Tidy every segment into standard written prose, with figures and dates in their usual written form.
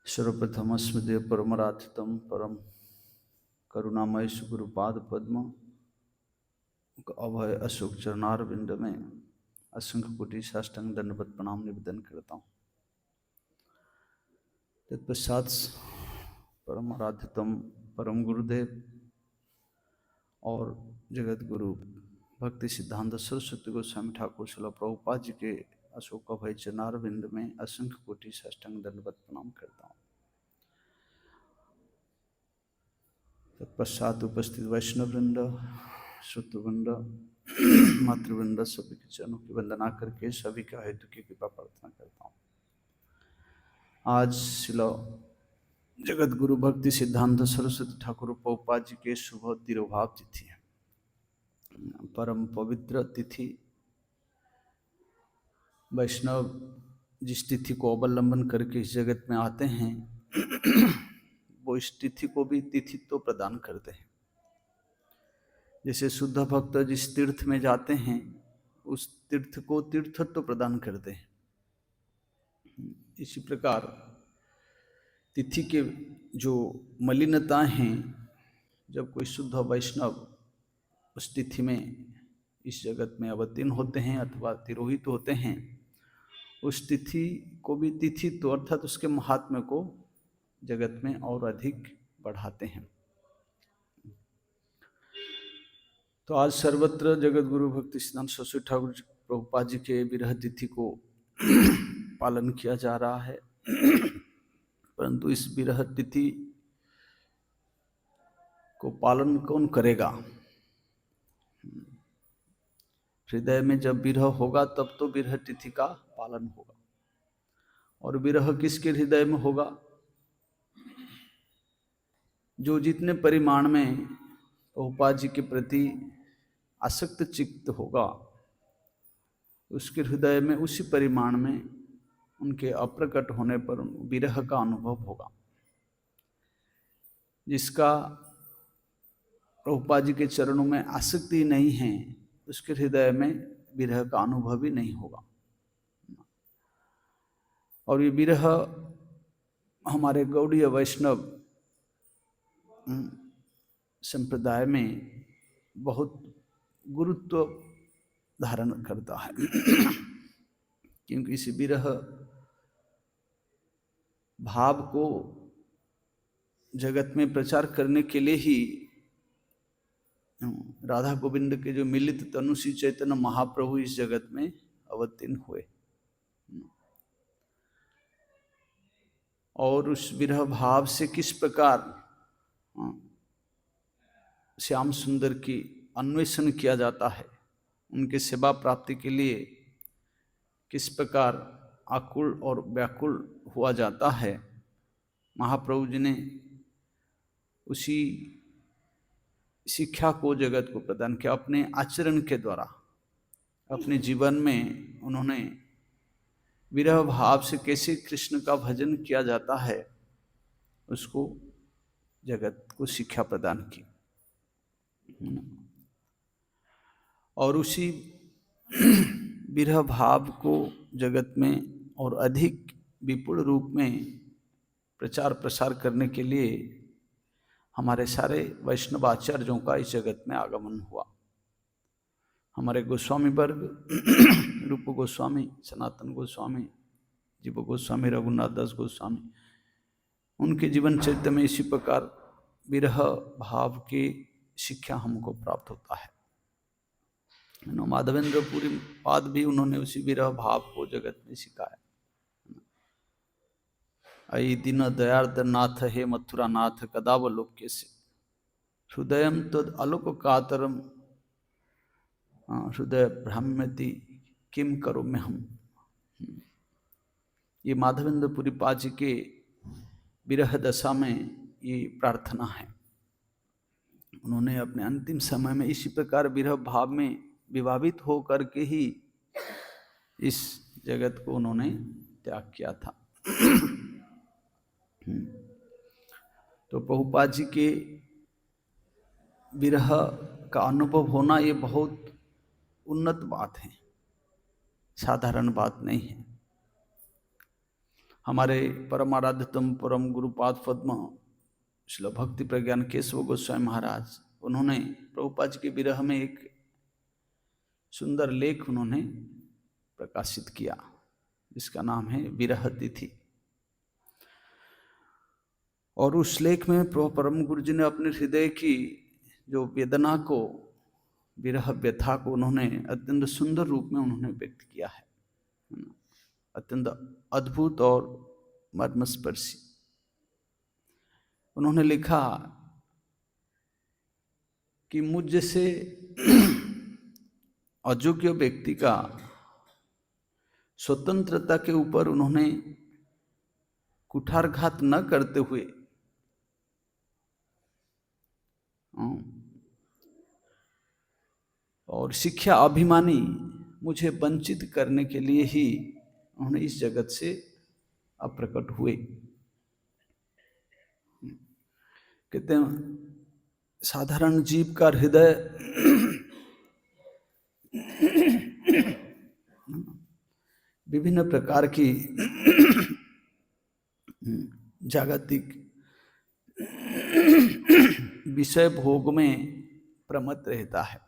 सर्वप्रथम अस्मदेव परमराथितम परम करुणामय सुगुरुपाद पद्म अभय अशोक चरणार बिंद में असंख्य कोटि साष्टांग दंडवत प्रणाम निवेदन करता हूँ। तत्पश्चात परम आराध्यतम परम गुरुदेव और जगत गुरु भक्ति सिद्धांत सरस्वती गोस्वामी ठाकुर श्रील प्रभुपाद जी के अशोक अभय चरणार बिंद में असंख्य कोटि साष्टांग दंडवत प्रणाम करता हूँ। तत्पश्चात उपस्थित वैष्णववृंद, श्रुतवृंद, मातृवृंद सभी के चरणों की वंदना करके सभी का हेतु की कृपा प्रार्थना करता हूँ। आज शिला जगत गुरु भक्ति सिद्धांत सरस्वती ठाकुर प्रभुपाद जी के शुभ तिरुभाव तिथि है। परम पवित्र तिथि। वैष्णव जिस तिथि को अवलंबन करके इस जगत में आते हैं वो इस तिथि को भी तिथित्व प्रदान करते हैं। जैसे शुद्ध भक्त जिस तीर्थ में जाते हैं उस तीर्थ को तीर्थत्व प्रदान करते हैं, इसी प्रकार तिथि के जो मलिनता हैं, जब कोई शुद्ध वैष्णव उस तिथि में इस जगत में अवतीर्ण होते हैं अथवा तिरोहित होते हैं, उस तिथि को भी तिथित्व अर्थात उसके महात्म्य को जगत में और अधिक बढ़ाते हैं। तो आज सर्वत्र जगत गुरु भक्ति सिद्धांत सरस्वती ठाकुर प्रभुपाद जी के विरह तिथि को पालन किया जा रहा है। परंतु इस विरह तिथि को पालन कौन करेगा? हृदय में जब विरह होगा तब तो विरह तिथि का पालन होगा। और विरह किसके हृदय में होगा? जो जितने परिमाण में प्रभुपाद जी के प्रति आसक्त चित्त होगा, उसके हृदय में उसी परिमाण में उनके अप्रकट होने पर विरह का अनुभव होगा। जिसका प्रभुपाद जी के चरणों में आसक्ति नहीं है, उसके हृदय में विरह का अनुभव ही नहीं होगा। और ये विरह हमारे गौड़ीय वैष्णव संप्रदाय में बहुत गुरुत्व धारण करता है क्योंकि इस विरह भाव को जगत में प्रचार करने के लिए ही राधा गोविंद के जो मिलित तनु श्री चैतन्य महाप्रभु इस जगत में अवतीर्ण हुए। और उस विरह भाव से किस प्रकार श्याम सुंदर की अन्वेषण किया जाता है, उनके सेवा प्राप्ति के लिए किस प्रकार आकुल और व्याकुल हुआ जाता है, महाप्रभु जी ने उसी शिक्षा को जगत को प्रदान किया। अपने आचरण के द्वारा, अपने जीवन में उन्होंने विरह भाव से कैसे कृष्ण का भजन किया जाता है उसको जगत को शिक्षा प्रदान की। और उसी विरह भाव को जगत में और अधिक विपुल रूप में प्रचार प्रसार करने के लिए हमारे सारे वैष्णव आचार्यों का इस जगत में आगमन हुआ। हमारे गोस्वामी वर्ग रूप गोस्वामी, सनातन गोस्वामी, जीव गोस्वामी, रघुनाथ दास गोस्वामी, उनके जीवन चरित्र में इसी प्रकार विरह भाव की शिक्षा हमको प्राप्त होता है। माधवेंद्र पुरी पाद भी उन्होंने उसी विरह भाव को जगत में सिखाया। अयि दीन दयार्द नाथ हे मथुरा नाथ कदावलोक्य से हृदयम तद आलोक कातरम हृदय भ्राम्यति किम करो में हम। ये माधवेंद्र पुरी पाद जी के विरह दशा में ये प्रार्थना है। उन्होंने अपने अंतिम समय में इसी प्रकार विरह भाव में विभावित हो करके ही इस जगत को उन्होंने त्याग किया था। तो प्रभुपाद जी के विरह का अनुभव होना ये बहुत उन्नत बात है, साधारण बात नहीं है। हमारे परमाराध्यतम परम गुरुपाद पद्म श्रील भक्ति प्रज्ञान केशव गोस्वामी महाराज, उन्होंने प्रभुपाद जी के विरह में एक सुंदर लेख उन्होंने प्रकाशित किया, जिसका नाम है विरह तिथि। और उस लेख में परम गुरु जी ने अपने हृदय की जो वेदना को, विरह व्यथा को उन्होंने अत्यंत सुंदर रूप में उन्होंने व्यक्त किया है, अत्यंत अद्भुत और मर्मस्पर्शी। उन्होंने लिखा कि मुझ जैसे अयोग्य व्यक्ति का स्वतंत्रता के ऊपर उन्होंने कुठारघात न करते हुए और शिक्षा अभिमानी मुझे वंचित करने के लिए ही उन्होंने इस जगत से अप्रकट हुए। कहते हैं साधारण जीव का हृदय विभिन्न प्रकार की जागतिक विषय भोग में प्रमत्त रहता है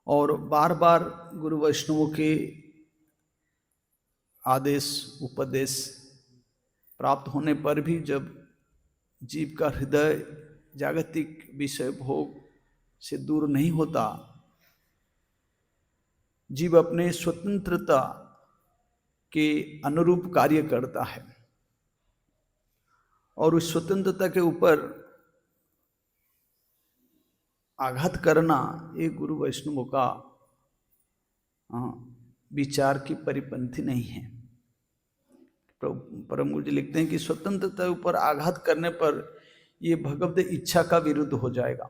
और बार बार गुरु वैष्णवों के आदेश उपदेश प्राप्त होने पर भी जब जीव का हृदय जागतिक विषय भोग से दूर नहीं होता, जीव अपने स्वतंत्रता के अनुरूप कार्य करता है और उस स्वतंत्रता के ऊपर आघात करना एक गुरु वैष्णवों का विचार की परिपंथी नहीं है। परम गुरु जी लिखते हैं कि स्वतंत्रता ऊपर आघात करने पर यह भगवत इच्छा का विरुद्ध हो जाएगा,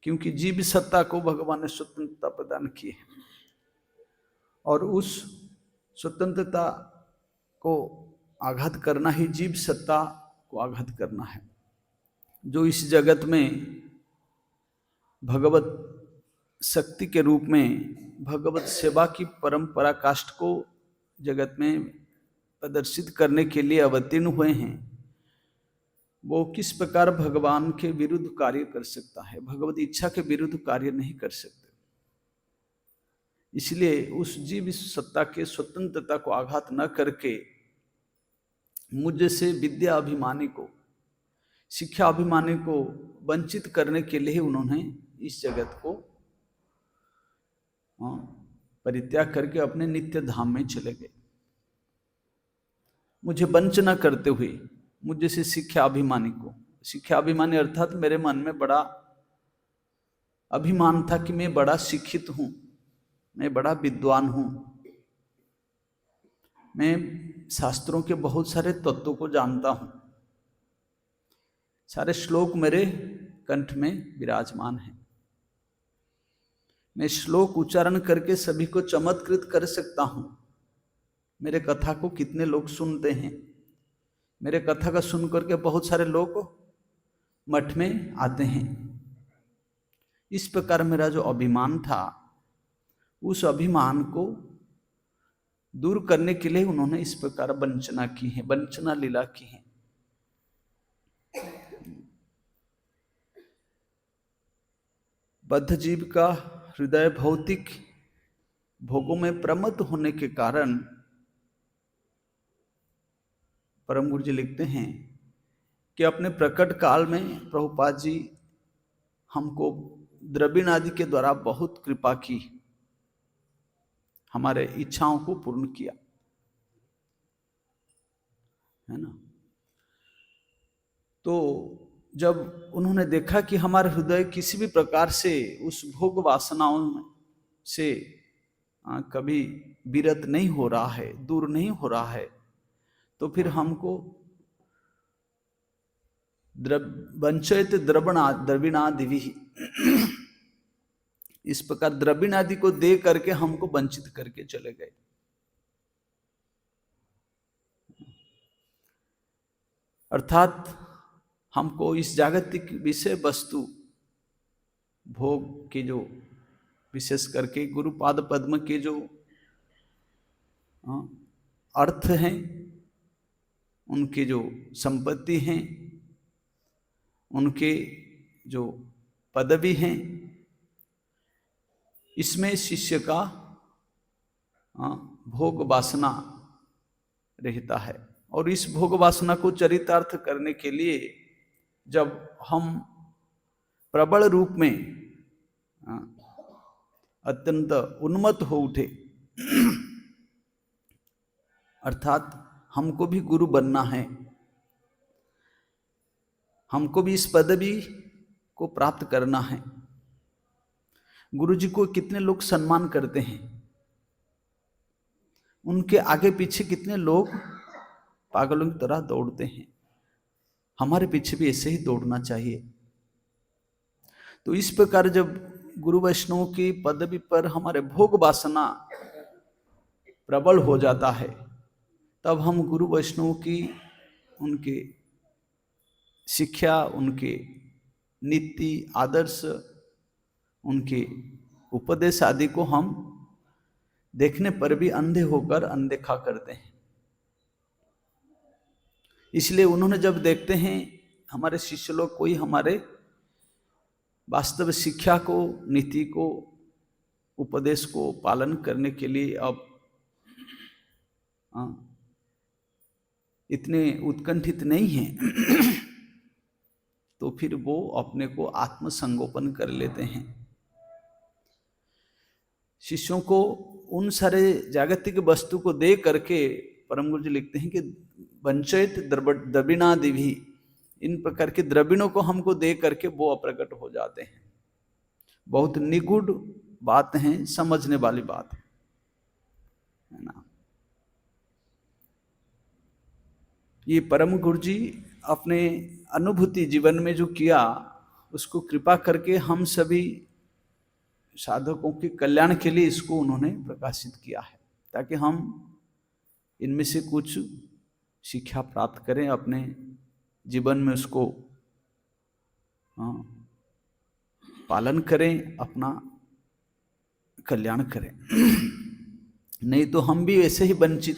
क्योंकि जीव सत्ता को भगवान ने स्वतंत्रता प्रदान की है और उस स्वतंत्रता को आघात करना ही जीव सत्ता को आघात करना है, जो इस जगत में भगवत शक्ति के रूप में भगवत सेवा की परंपरा काष्ठ को जगत में प्रदर्शित करने के लिए अवतीर्ण हुए हैं। वो किस प्रकार भगवान के विरुद्ध कार्य कर सकता है, भगवत इच्छा के विरुद्ध कार्य नहीं कर सकते। इसलिए उस जीव सत्ता के स्वतंत्रता को आघात न करके मुझ जैसे विद्या अभिमानी को, शिक्षा अभिमानी को वंचित करने के लिए उन्होंने इस जगत को परित्याग करके अपने नित्य धाम में चले गए। मुझे वंचना करते हुए मुझ जैसे शिक्षा अभिमानी को, शिक्षा अभिमानी अर्थात मेरे मन में बड़ा अभिमान था कि मैं बड़ा शिक्षित हूं, मैं बड़ा विद्वान हूं, मैं शास्त्रों के बहुत सारे तत्वों को जानता हूं, सारे श्लोक मेरे कंठ में विराजमान हैं, मैं श्लोक उच्चारण करके सभी को चमत्कृत कर सकता हूं। मेरे कथा को कितने लोग सुनते हैं, मेरे कथा का सुन करके बहुत सारे लोग मठ में आते हैं। इस प्रकार मेरा जो अभिमान था, उस अभिमान को दूर करने के लिए उन्होंने इस प्रकार वंचना की है, वंचना लीला की है। बद्ध जीव का हृदय भौतिक भोगों में प्रमत्त होने के कारण परम गुरु जी लिखते हैं कि अपने प्रकट काल में प्रभुपाद जी हमको द्रविण आदि के द्वारा बहुत कृपा की, हमारे इच्छाओं को पूर्ण किया, है ना। तो जब उन्होंने देखा कि हमारा हृदय किसी भी प्रकार से उस भोग वासनाओं से कभी विरत नहीं हो रहा है, दूर नहीं हो रहा है, तो फिर हमको वंचित द्रविणादि इस प्रकार द्रविणादि को दे करके हमको वंचित करके चले गए। अर्थात हमको इस जागतिक विषय वस्तु भोग के जो विशेष करके गुरुपाद पद्म के जो अर्थ हैं, उनके जो संपत्ति हैं, उनके जो पदवी हैं, इसमें शिष्य का भोग वासना रहता है। और इस भोग वासना को चरितार्थ करने के लिए जब हम प्रबल रूप में अत्यंत उन्मत्त हो उठे, अर्थात हमको भी गुरु बनना है, हमको भी इस पदवी को प्राप्त करना है। गुरु जी को कितने लोग सम्मान करते हैं, उनके आगे पीछे कितने लोग पागलों की तरह दौड़ते हैं। हमारे पीछे भी ऐसे ही दौड़ना चाहिए। तो इस प्रकार जब गुरु वैष्णव की पदवी पर हमारे भोग वासना प्रबल हो जाता है, तब हम गुरु वैष्णव की उनके शिक्षा, उनके नीति आदर्श, उनके उपदेश आदि को हम देखने पर भी अंधे होकर अनदेखा करते हैं। इसलिए उन्होंने जब देखते हैं हमारे शिष्य लोग कोई हमारे वास्तव शिक्षा को, नीति को, उपदेश को पालन करने के लिए अब इतने उत्कंठित नहीं हैं, तो फिर वो अपने को आत्मसंगोपन कर लेते हैं। शिष्यों को उन सारे जागतिक वस्तु को दे करके परम गुरु जी लिखते हैं कि वंचित द्रविणादि भी, इन प्रकार के द्रविणों को हमको दे करके वो अप्रकट हो जाते हैं। बहुत निगूढ़ बात है, समझने वाली बात है ना। ये परम गुरु जी अपने अनुभूति जीवन में जो किया, उसको कृपा करके हम सभी साधकों के कल्याण के लिए इसको उन्होंने प्रकाशित किया है, ताकि हम इनमें से कुछ शिक्षा प्राप्त करें, अपने जीवन में उसको पालन करें, अपना कल्याण करें। नहीं तो हम भी ऐसे ही वंचित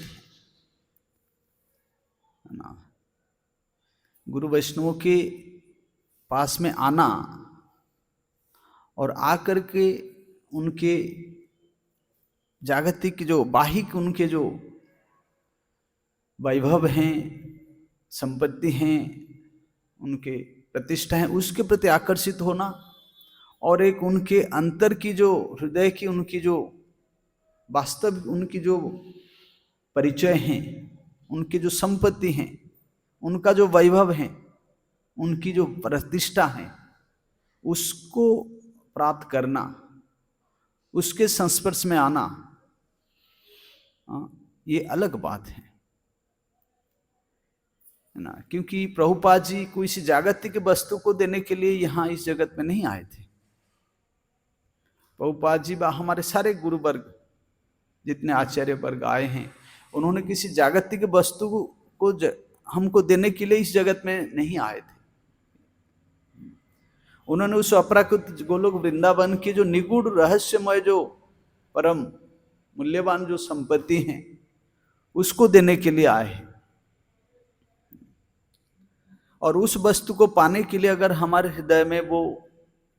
है ना। गुरु वैष्णवों के पास में आना और आकर के उनके जागतिक जो बाहिक उनके जो वैभव हैं, संपत्ति हैं, उनके प्रतिष्ठा है, उसके प्रति आकर्षित होना, और एक उनके अंतर की जो हृदय की उनकी जो वास्तव उनकी जो परिचय हैं, उनकी जो संपत्ति हैं, उनका जो वैभव है, उनकी जो प्रतिष्ठा है, उसको प्राप्त करना, उसके संस्पर्श में आना, ये अलग बात है ना। क्योंकि प्रभुपाद जी कोई इस जागतिक वस्तु को देने के लिए यहाँ इस जगत में नहीं आए थे। प्रभुपाद जी हमारे सारे गुरु वर्ग जितने आचार्य वर्ग आए हैं, उन्होंने किसी जागतिक वस्तु को हमको देने के लिए इस जगत में नहीं आए थे। उन्होंने उस अपराकृत गोलोक वृंदावन की जो निगूढ़ रहस्यमय जो परम मूल्यवान जो संपत्ति है, उसको देने के लिए आए हैं। और उस वस्तु को पाने के लिए अगर हमारे हृदय में वो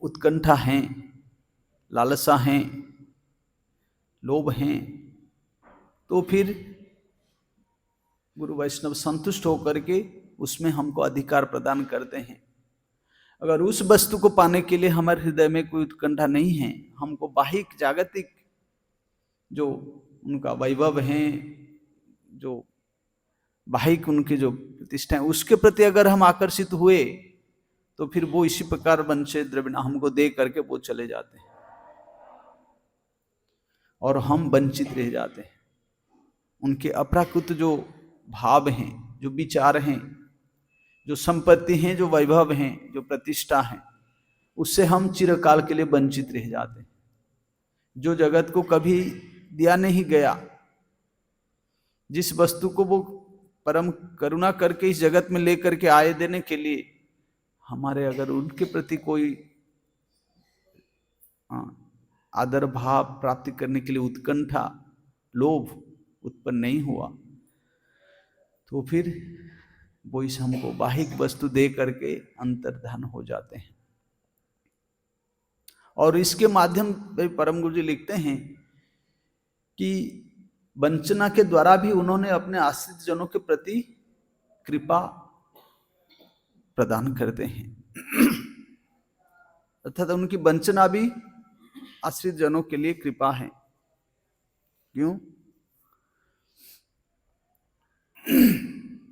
उत्कंठा है, लालसा है, लोभ हैं, तो फिर गुरु वैष्णव संतुष्ट होकर के उसमें हमको अधिकार प्रदान करते हैं। अगर उस वस्तु को पाने के लिए हमारे हृदय में कोई उत्कंठा नहीं है, हमको बाहिक जागतिक जो उनका वैभव है, जो बाहिक उनकी जो प्रतिष्ठा है, उसके प्रति अगर हम आकर्षित हुए, तो फिर वो इसी प्रकार वंचित द्रविण हमको दे करके वो चले जाते हैं और हम वंचित रह जाते हैं। उनके अपराकृत जो भाव हैं, जो विचार हैं, जो संपत्ति हैं, जो वैभव हैं, जो प्रतिष्ठा है, उससे हम चिरकाल के लिए वंचित रह जाते हैं। जो जगत को कभी दिया नहीं गया, जिस वस्तु को वो परम करुणा करके इस जगत में लेकर के आए देने के लिए, हमारे अगर उनके प्रति कोई आदर भाव प्राप्ति करने के लिए उत्कंठा, लोभ, उत्पन्न नहीं हुआ, तो फिर वो इस हमको बाहिक वस्तु दे करके अंतर्धान हो जाते हैं। और इसके माध्यम परम गुरु जी लिखते हैं कि वंचना के द्वारा भी उन्होंने अपने आश्रित जनों के प्रति कृपा प्रदान करते हैं। अर्थात उनकी वंचना भी आश्रित जनों के लिए कृपा है। क्यों?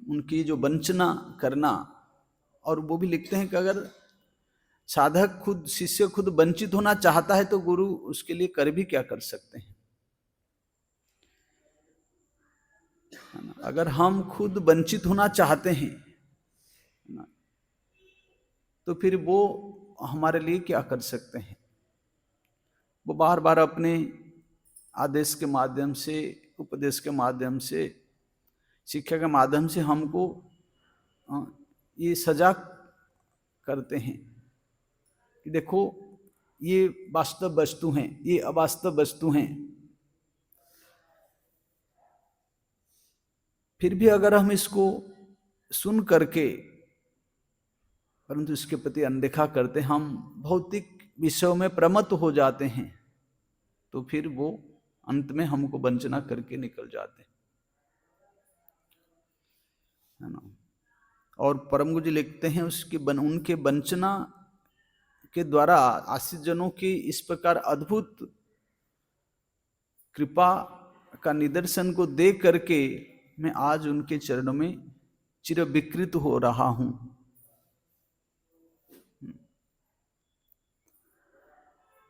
उनकी जो वंचना करना, और वो भी लिखते हैं कि अगर साधक खुद, शिष्य खुद वंचित होना चाहता है तो गुरु उसके लिए कर भी क्या कर सकते हैं। अगर हम खुद वंचित होना चाहते हैं तो फिर वो हमारे लिए क्या कर सकते हैं। वो बार बार अपने आदेश के माध्यम से, उपदेश के माध्यम से, शिक्षा के माध्यम से हमको ये सजा करते हैं कि देखो ये वास्तव वस्तु हैं, ये अवास्तव वस्तु हैं। फिर भी अगर हम इसको सुन करके परंतु इसके प्रति अनदेखा करते, हम भौतिक विषयों में प्रमत्त हो जाते हैं, तो फिर वो अंत में हमको वंचना करके निकल जाते है ना। और परम गुरु जी लिखते हैं उनके वंचना के द्वारा आश्रित जनों की इस प्रकार अद्भुत कृपा का निदर्शन को देख करके मैं आज उनके चरणों में चिर विकृत हो रहा हूं।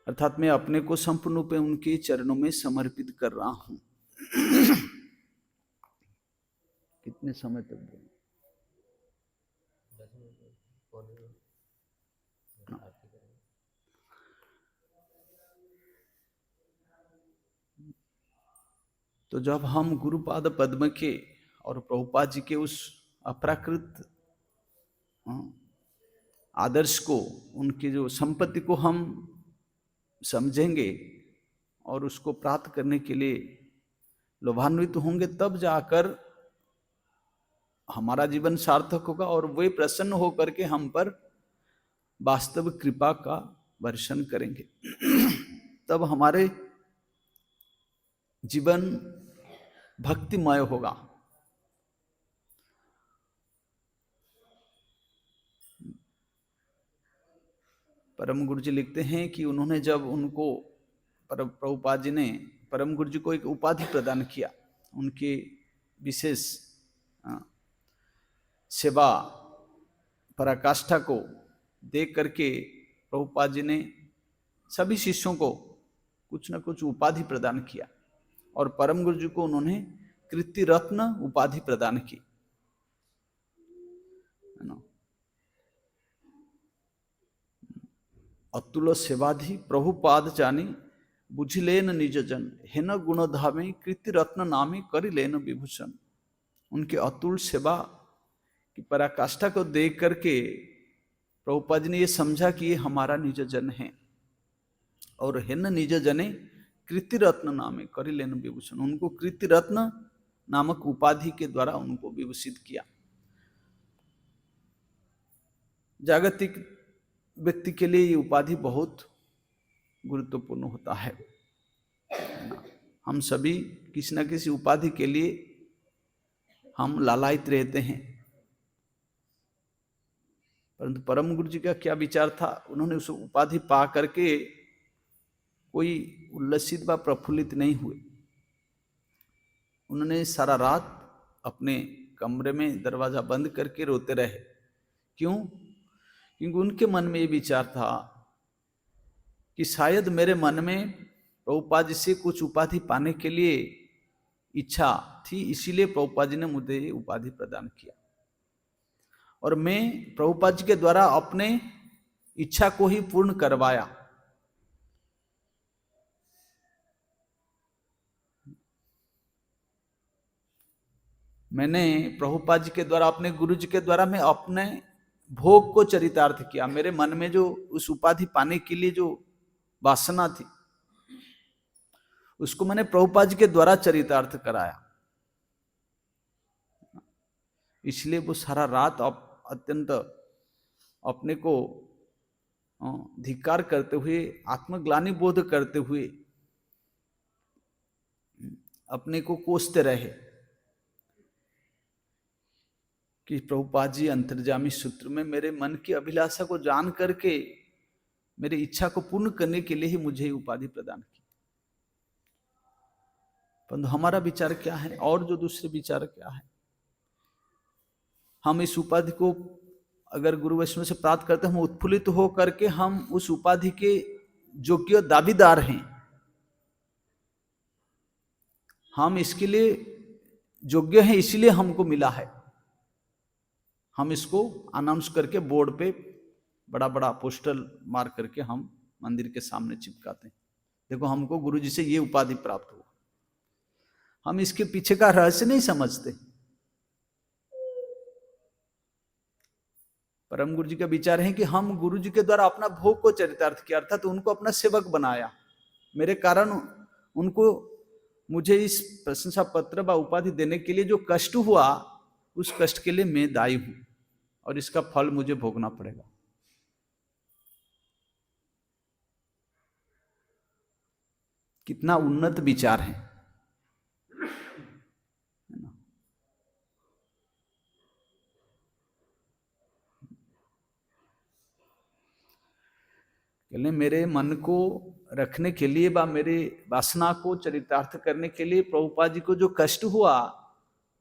अर्थात मैं अपने को संपूर्ण रूप में उनके चरणों में समर्पित कर रहा हूं। कितने समय तक बोले? तो जब हम गुरुपाद पद्म के और प्रभुपाद जी के उस अप्राकृत आदर्श को, उनकी जो संपत्ति को हम समझेंगे और उसको प्राप्त करने के लिए लोभान्वित होंगे, तब जाकर हमारा जीवन सार्थक होगा और वे प्रसन्न होकर के हम पर वास्तविक कृपा का वर्षण करेंगे। तब हमारे जीवन भक्तिमय होगा। परम गुरु जी लिखते हैं कि उन्होंने जब उनको प्रभुपाद जी ने परम गुरु जी को एक उपाधि प्रदान किया, उनके विशेष सेवा पराकाष्ठा को देख करके प्रभुपाद जी ने सभी शिष्यों को कुछ न कुछ उपाधि प्रदान किया और परम गुरु जी को उन्होंने कृति रत्न उपाधि प्रदान की। अतुल सेवाधि प्रभुपाद जानी बुझिलेन निज जन हेन गुण धामे कृति रत्न नामे करिलेन विभूषण। उनके अतुल सेवा की पराकाष्ठा को देख करके प्रभुपाद जी ने ये समझा कि ये हमारा निज जन है और हेन निज जने कृति रत्न नामे करिलेन विभूषण। उनको कृति रत्न नामक उपाधि के द्वारा उनको विभूषित किया। जागतिक व्यक्ति के लिए ये उपाधि बहुत गुरुत्वपूर्ण होता है। हम सभी किसी न किसी उपाधि के लिए हम लालायित रहते हैं, परंतु परम गुरु जी का क्या विचार था, उन्होंने उस उपाधि पा करके कोई उल्लसित व प्रफुल्लित नहीं हुए। उन्होंने सारा रात अपने कमरे में दरवाजा बंद करके रोते रहे। क्यों? क्योंकि उनके मन में ये विचार था कि शायद मेरे मन में प्रभुपाद जी से कुछ उपाधि पाने के लिए इच्छा थी, इसीलिए प्रभुपाद जी ने मुझे ये उपाधि प्रदान किया और मैं प्रभुपाद जी के द्वारा अपने इच्छा को ही पूर्ण करवाया। मैंने प्रभुपाद जी के द्वारा, अपने गुरु जी के द्वारा मैं अपने भोग को चरितार्थ किया। मेरे मन में जो उस उपाधि पाने के लिए जो वासना थी उसको मैंने प्रभुपाद जी के द्वारा चरितार्थ कराया। इसलिए वो सारा रात अत्यंत अपने को धिक्कार करते हुए, आत्मग्लानि बोध करते हुए अपने को कोसते रहे कि प्रभुपाद जी अंतर्जामी सूत्र में मेरे मन की अभिलाषा को जान करके मेरी इच्छा को पूर्ण करने के लिए ही मुझे उपाधि प्रदान की। परंतु हमारा विचार क्या है और जो दूसरे विचार क्या है, हम इस उपाधि को अगर गुरु वैष्णव से प्राप्त करते हैं, हम उत्फुल्लित हो करके हम उस उपाधि के योग्य दावेदार हैं, हम इसके लिए योग्य हैं, इसलिए हमको मिला है। हम इसको अनाउंस करके बोर्ड पे बड़ा बड़ा पोस्टर मार करके हम मंदिर के सामने चिपकाते हैं, देखो हमको गुरु जी से ये उपाधि प्राप्त हुआ। हम इसके पीछे का रहस्य नहीं समझते। परम गुरु जी का विचार है कि हम गुरु जी के द्वारा अपना भोग को चरितार्थ किया, अर्थात उनको अपना सेवक बनाया। मेरे कारण उनको मुझे इस प्रशंसा पत्र व उपाधि देने के लिए जो कष्ट हुआ, उस कष्ट के लिए मैं दायी हूं और इसका फल मुझे भोगना पड़ेगा। कितना उन्नत विचार है ना? मेरे मन को रखने के लिए व मेरे वासना को चरितार्थ करने के लिए प्रभुपाद जी को जो कष्ट हुआ,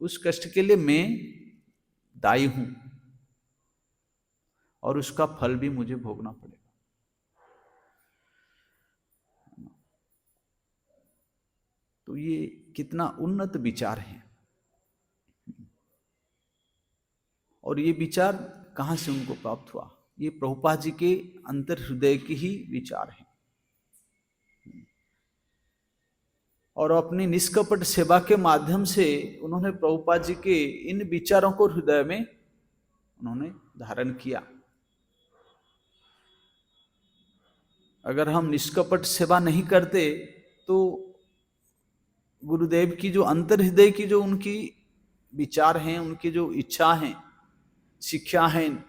उस कष्ट के लिए मैं दायी हूं और उसका फल भी मुझे भोगना पड़ेगा। तो ये कितना उन्नत विचार है। और ये विचार कहां से उनको प्राप्त हुआ? ये प्रभुपाद जी के अंतर हृदय के ही विचार हैं। और अपनी निष्कपट सेवा के माध्यम से उन्होंने प्रभुपाद जी के इन विचारों को हृदय में उन्होंने धारण किया। अगर हम निष्कपट सेवा नहीं करते तो गुरुदेव की जो अंतर हृदय की जो उनकी विचार हैं, उनकी जो इच्छा हैं, शिक्षा हैं,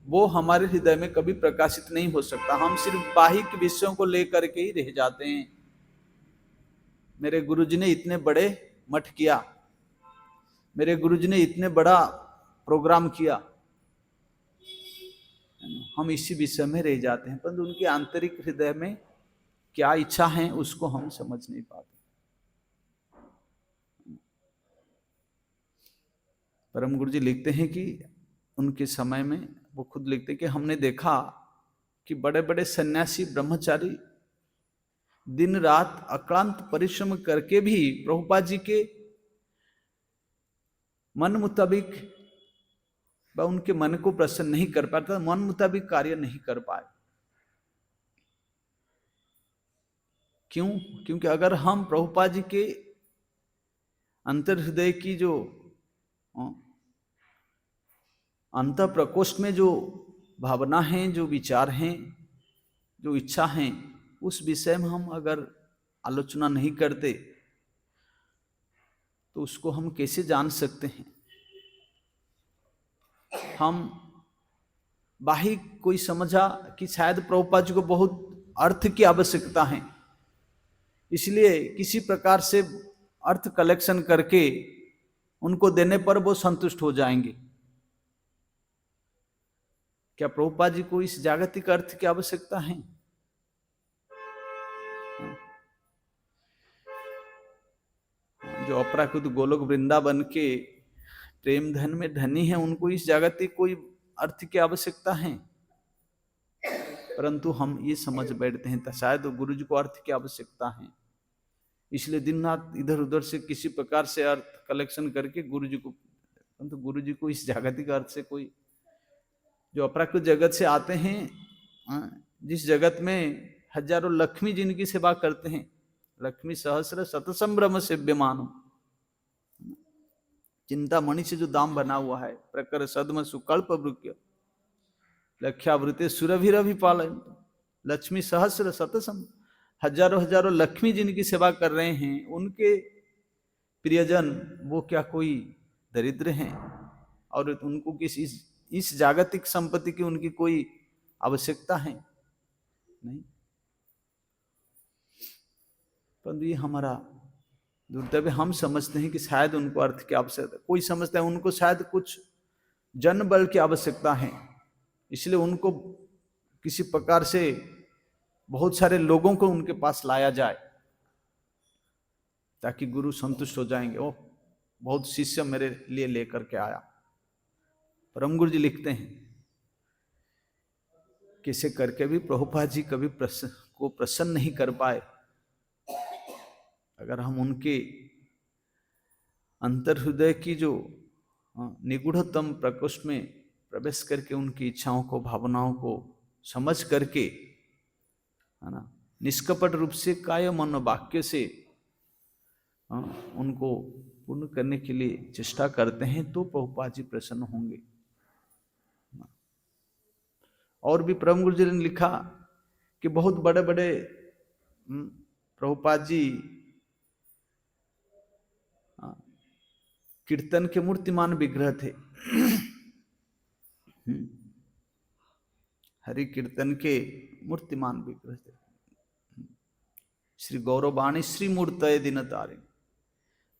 वो हमारे हृदय में कभी प्रकाशित नहीं हो सकता। हम सिर्फ बाहिक विषयों को लेकर के ही रह जाते हैं। मेरे गुरुजी ने इतने बड़े मठ किया, मेरे गुरुजी ने इतने बड़ा प्रोग्राम किया, हम इसी विषय में रह जाते हैं, परंतु उनके आंतरिक हृदय में क्या इच्छा है उसको हम समझ नहीं पाते। परम गुरुजी लिखते हैं कि उनके समय में वो खुद लिखते हैं कि हमने देखा कि बड़े बड़े सन्यासी ब्रह्मचारी दिन रात अक्लांत परिश्रम करके भी प्रभुपाद जी के मन मुताबिक व उनके मन को प्रसन्न नहीं कर पाता, मन मुताबिक कार्य नहीं कर पाए। क्यों? क्योंकि अगर हम प्रभुपाद जी के अंतर हृदय की जो अंत प्रकोष्ठ में जो भावना है, जो विचार हैं, जो इच्छा हैं, उस विषय में हम अगर आलोचना नहीं करते तो उसको हम कैसे जान सकते हैं? हम बाहिक कोई समझा कि शायद प्रभुपाद जी को बहुत अर्थ की आवश्यकता है, इसलिए किसी प्रकार से अर्थ कलेक्शन करके उनको देने पर वो संतुष्ट हो जाएंगे। क्या प्रभुपाद जी को इस जागतिक अर्थ की आवश्यकता है? जो अपराकृत गोलोक वृंदावन के प्रेम धन में धनी है, उनको इस जागतिक कोई अर्थ की आवश्यकता है, परंतु हम ये समझ बैठते हैं शायद गुरु जी को अर्थ की आवश्यकता है, इसलिए दिन रात इधर उधर से किसी प्रकार से अर्थ कलेक्शन करके गुरु जी को, परंतु गुरु जी को इस जागतिक अर्थ से कोई, जो अपराकृत जगत से आते हैं, जिस जगत में हजारों लक्ष्मी जिनकी सेवा करते हैं, लक्ष्मी सहस्र शतसंभ्रम सेव्यमान, चिंतामणि से जो दाम बना हुआ है, प्रकर सद्म सुकल्प वृक्ष लक्ष्यावृते सुरभिरभि पालन, लक्ष्मी सहस्र शतसम, हजारों हजारों लक्ष्मी जिनकी सेवा कर रहे हैं, उनके प्रियजन वो क्या कोई दरिद्र हैं और उनको किसी इस जागतिक संपत्ति की उनकी कोई आवश्यकता है नहीं। परंतु ये हमारा दुर्दैव, हम समझते हैं कि शायद उनको अर्थ की आवश्यकता, कोई समझता है उनको शायद कुछ जन बल की आवश्यकता है, इसलिए उनको किसी प्रकार से बहुत सारे लोगों को उनके पास लाया जाए ताकि गुरु संतुष्ट हो जाएंगे, ओह बहुत शिष्य मेरे लिए लेकर के आया। परम गुरु जी लिखते हैं किसे करके भी प्रभुपाद जी कभी प्रसन्न नहीं कर पाए। अगर हम उनके अंतर हृदय की जो निगूढ़तम प्रकोष्ठ में प्रवेश करके उनकी इच्छाओं को, भावनाओं को समझ करके, है ना, निष्कपट रूप से काय मन वाक्य से उनको पूर्ण करने के लिए चेष्टा करते हैं तो प्रभुपाद जी प्रसन्न होंगे। और भी परम गुरु जी ने लिखा कि बहुत बड़े बड़े प्रभुपाद जी कीर्तन के मूर्तिमान विग्रह थे। हरि कीर्तन के मूर्तिमान विग्रह थे। श्री गौरवाणी श्री मूर्तये दिन तारे,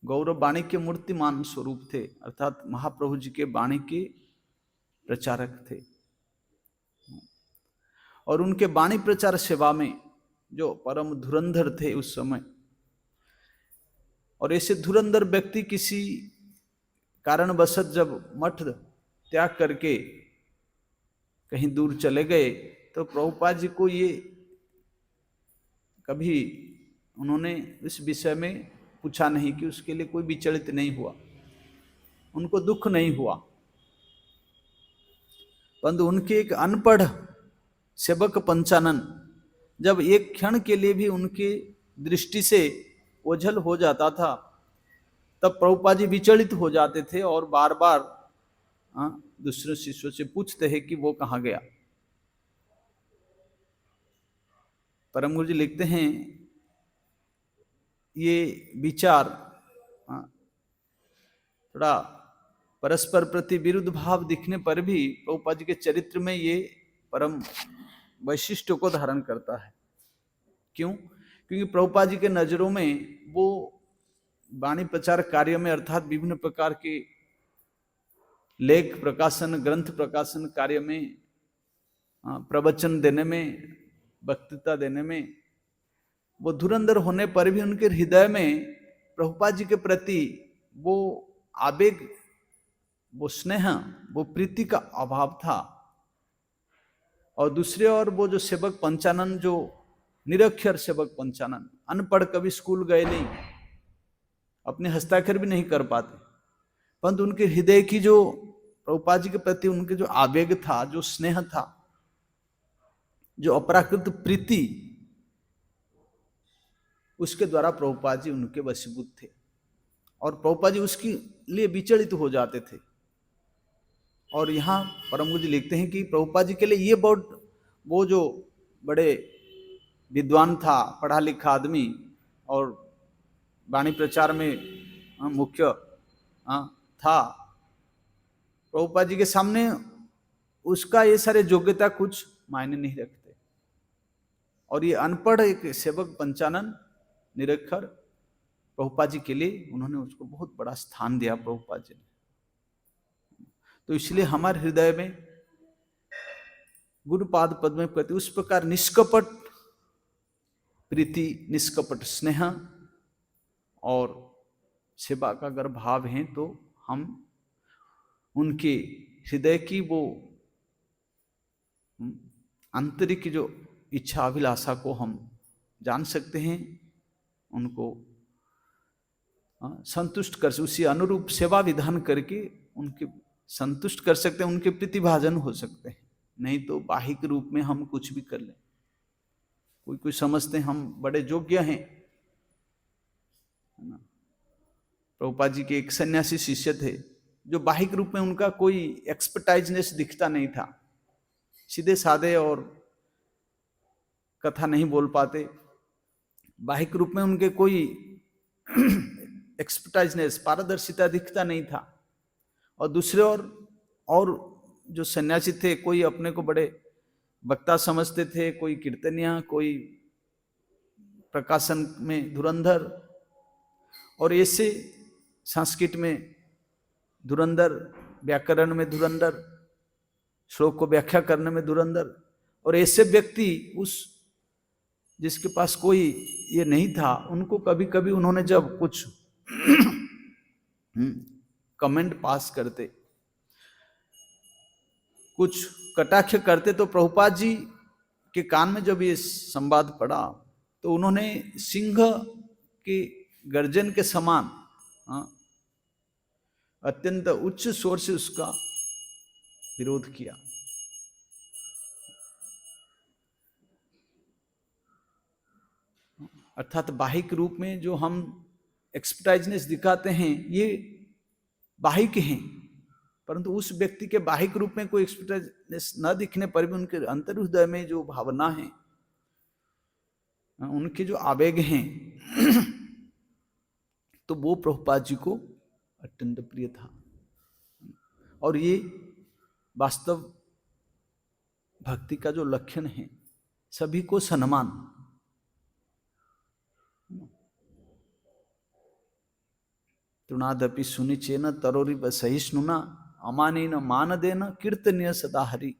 गौरवाणी के मूर्तिमान स्वरूप थे, अर्थात महाप्रभु जी के वाणी के प्रचारक थे। और उनके वाणी प्रचार सेवा में जो परम धुरंधर थे उस समय, और ऐसे धुरंधर व्यक्ति किसी कारणवश जब मठ त्याग करके कहीं दूर चले गए तो प्रभुपाद जी को ये कभी उन्होंने इस विषय में पूछा नहीं कि उसके लिए कोई विचलित नहीं हुआ, उनको दुख नहीं हुआ। परंतु उनके एक अनपढ़ सेवक पंचानन जब एक क्षण के लिए भी उनकी दृष्टि से ओझल हो जाता था तब प्रभुपाद जी विचलित हो जाते थे और बार बार दूसरे शिष्यों से पूछते हैं कि वो कहाँ गया। परम गुरु जी लिखते हैं ये विचार थोड़ा परस्पर प्रति विरुद्ध भाव दिखने पर भी प्रभुपाद जी के चरित्र में ये परम वैशिष्ट्य को धारण करता है। क्यों? क्योंकि प्रभुपाद जी के नजरों में वो वाणी प्रचार कार्य में, अर्थात विभिन्न प्रकार के लेख प्रकाशन, ग्रंथ प्रकाशन कार्य में, प्रवचन देने में, वक्तृता देने में वो धुरंधर होने पर भी उनके हृदय में प्रभुपाद जी के प्रति वो आवेग, वो स्नेह, वो प्रीति का अभाव था। और दूसरे ओर वो जो सेवक पंचानन, जो निरक्षर सेवक पंचानन, अनपढ़, कभी स्कूल गए नहीं, अपने हस्ताक्षर भी नहीं कर पाते, परंतु उनके हृदय की जो प्रभुपाद जी के प्रति उनके जो आवेग था, जो स्नेह था, जो अपराकृत प्रीति, उसके द्वारा प्रभुपाद जी उनके वशीभूत थे और प्रभुपाद जी उसके लिए विचलित हो जाते थे। और यहाँ परम गुरु जी लिखते हैं कि प्रभुपाद जी के लिए ये बहुत, वो जो बड़े विद्वान था, पढ़ा लिखा आदमी और वाणी प्रचार में मुख्य था, प्रभुपाद जी के सामने उसका ये सारे योग्यता कुछ मायने नहीं रखते। और ये अनपढ़ एक सेवक पंचानन, निरक्षर, प्रभुपाद जी के लिए उन्होंने उसको बहुत बड़ा स्थान दिया प्रभुपाद जी ने। तो इसलिए हमारे हृदय में गुरुपाद पद्म के प्रति उस प्रकार निष्कपट प्रीति, निष्कपट स्नेह और सेवा का अगर भाव है तो हम उनके हृदय की वो आंतरिक जो इच्छा अभिलाषा को हम जान सकते हैं, उनको संतुष्ट कर, उसी अनुरूप सेवा विधान करके उनके संतुष्ट कर सकते हैं, उनके प्रतिभाजन हो सकते हैं। नहीं तो बाहिक रूप में हम कुछ भी कर लें। कोई कोई समझते हैं हम बड़े योग्य हैं। प्रभुपाद जी के एक सन्यासी शिष्य थे जो बाहिक रूप में उनका कोई एक्सपर्टाइजनेस दिखता नहीं था, सीधे साधे और कथा नहीं बोल पाते, बाहिक रूप में उनके कोई एक्सपर्टाइजनेस, पारदर्शिता दिखता नहीं था, और दूसरे और जो सन्यासी थे, कोई अपने को बड़े वक्ता समझते थे, कोई कीर्तनिया, कोई प्रकाशन में धुरंधर, और ऐसे संस्कृत में धुरंधर, व्याकरण में धुरंधर, श्लोक को व्याख्या करने में धुरंधर। और ऐसे व्यक्ति उस जिसके पास कोई ये नहीं था, उनको कभी कभी उन्होंने जब कुछ कमेंट पास करते, कुछ कटाक्ष करते, तो प्रभुपाद जी के कान में जब ये संवाद पड़ा तो उन्होंने सिंह के गर्जन के समान अत्यंत उच्च स्वर से उसका विरोध किया। अर्थात बाहिक रूप में जो हम एक्सपर्टाइजनेस दिखाते हैं ये बाहिक हैं, परंतु उस व्यक्ति के बाहिक रूप में कोई एक्सपर्टाइजनेस न दिखने पर भी उनके अंतर हृदय में जो भावना है, उनके जो आवेग हैं, तो वो प्रभुपाद जी को अत्यंत प्रिय था। और ये वास्तव भक्ति का जो लक्षण है, सभी को सम्मान। तृणादपि सुनिचेन तरोरि सहिष्णुना अमानेन मानदेन कीर्तनीय सदा हरि।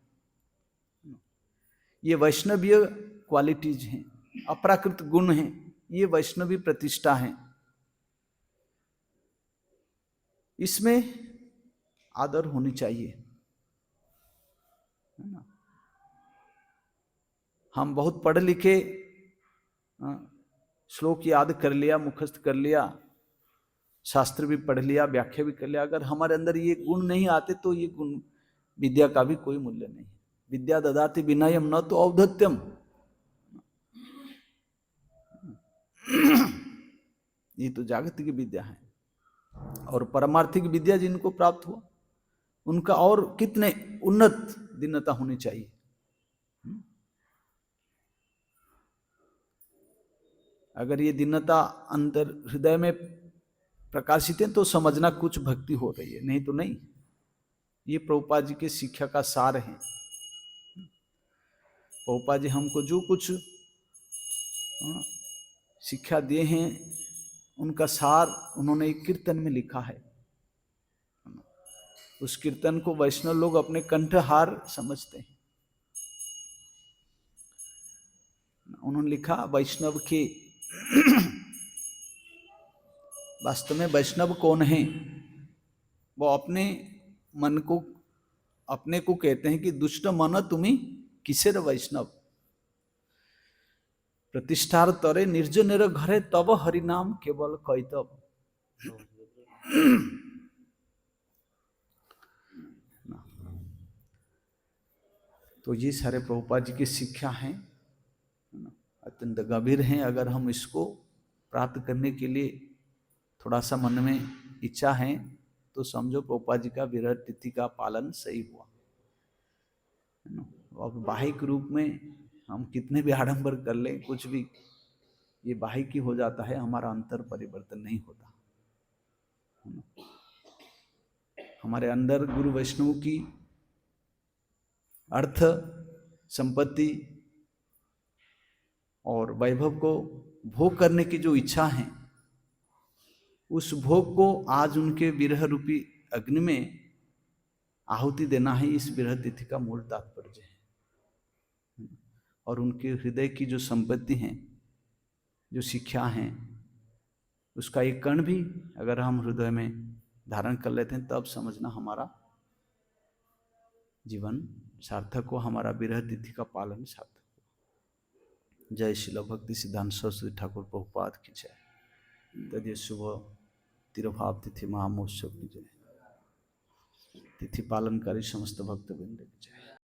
ये वैष्णवीय क्वालिटीज हैं, अप्राकृत गुण हैं, ये वैष्णवी प्रतिष्ठा है। इसमें आदर होनी चाहिए, है ना। हम बहुत पढ़े लिखे, श्लोक याद कर लिया, मुखस्थ कर लिया, शास्त्र भी पढ़ लिया, व्याख्या भी कर लिया, अगर हमारे अंदर ये गुण नहीं आते तो ये गुण, विद्या का भी कोई मूल्य नहीं। विद्या ददाति विनयम न तो औद्धत्यम। ये तो जागतिक विद्या है, और परमार्थिक विद्या जिनको प्राप्त हुआ उनका और कितने उन्नत दीनता होनी चाहिए। अगर ये दीनता अंतर हृदय में प्रकाशित है तो समझना कुछ भक्ति हो रही है, नहीं तो नहीं। ये प्रभुपाद जी के शिक्षा का सार है। प्रभुपाद जी हमको जो कुछ शिक्षा दिए हैं उनका सार उन्होंने एक कीर्तन में लिखा है। उस कीर्तन को वैष्णव लोग अपने कंठहार समझते हैं। उन्होंने लिखा वैष्णव के वास्तव में वैष्णव कौन है? वो अपने मन को, अपने को कहते हैं कि दुष्ट मन तुम्ही किसेर वैष्णव, प्रतिष्ठार तरे निर्जनेर घरे तब हरिनाम केवल कैतव। तो ये सारे प्रभुपाद जी की शिक्षा हैं, अत्यंत गंभीर हैं। अगर हम इसको प्राप्त करने के लिए थोड़ा सा मन में इच्छा है तो समझो प्रभुपाद जी का विरह तिथि का पालन सही हुआ। अब बाहिक रूप में हम कितने भी आडंबर कर लें, कुछ भी, ये बाहिक ही हो जाता है, हमारा अंतर परिवर्तन नहीं होता। हमारे अंदर गुरु वैष्णव की अर्थ, संपत्ति और वैभव को भोग करने की जो इच्छा है, उस भोग को आज उनके विरह रूपी अग्नि में आहुति देना ही इस विरह तिथि का मूल तात्पर्य है। और उनके हृदय की जो संपत्ति है, जो शिक्षा है, उसका एक कण भी अगर हम हृदय में धारण कर लेते हैं तब समझना हमारा जीवन सार्थक हो, हमारा विरह तिथि का पालन सार्थक हो। जय श्रील भक्ति सिद्धांत सरस्वती ठाकुर प्रभुपाद की जय। तदीय शुभ तिरुभाव तिथि महामहोत्सव की जय। तिथि पालनकारी समस्त भक्तवृंद की जय।